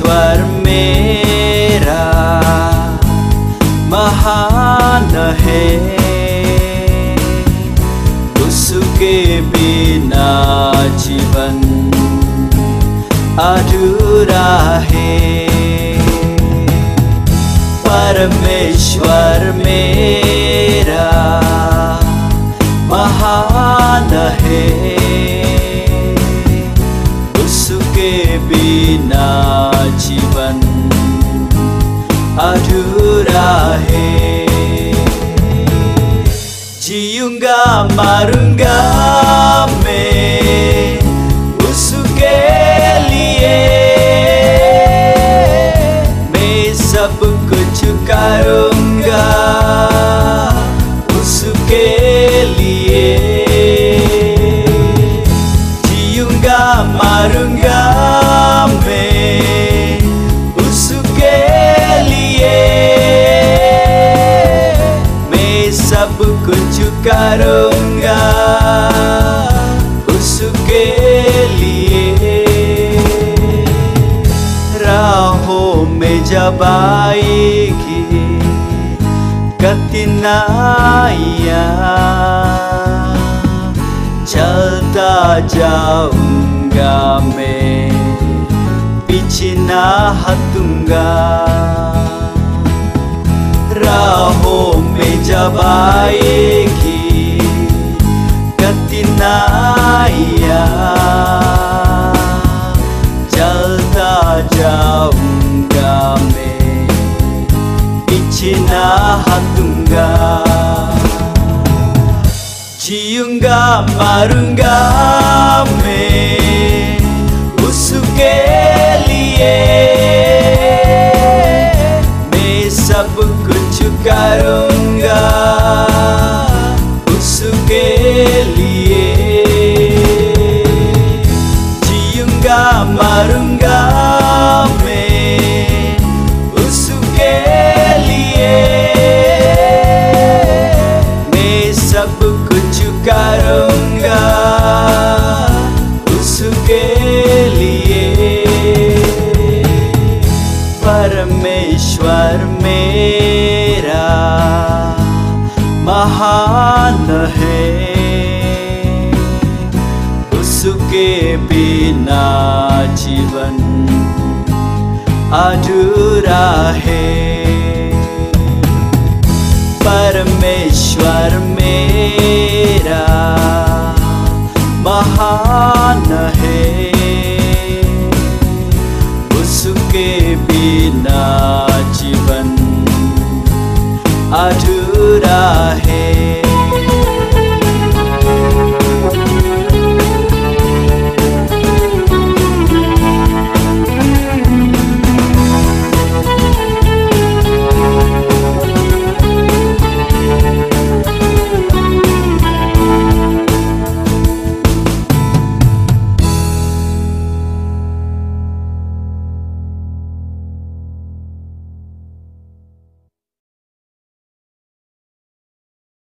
परमेश्वर मेरा महान है, उसके बिना जीवन अधूरा है। परमेश्वर मेरा महान है, उसके बिना जीवन अधूरा है। जीऊंगा मरूंगा मैं उसके लिए, मैं सब कुछ करूंगा उसके लिए। जीऊंगा मरूंगा मैं उसके लिए, मैं सब कुछ करूंगा उसके लिए। राहों में जब आएगी कठिनाइयाँ, चलता जाऊंगा मैं, पीछे ना हटूंगा। राहों में जब आएगी कठिनाइयाँ, चलता जाऊंगा मैं, पीछे ना हटूंगा। जीऊंगा मरूंगा मैं उसके लिए, मैं सब कुछ करूंगा उसके लिए। जीऊंगा मरूंगा मैं उसके लिए, मैं सब कुछ करूंगा उसके लिए। परमेश्वर मेरा महान है, उसके बिना जीवन अधूरा है। परमेश्वर मेरा महान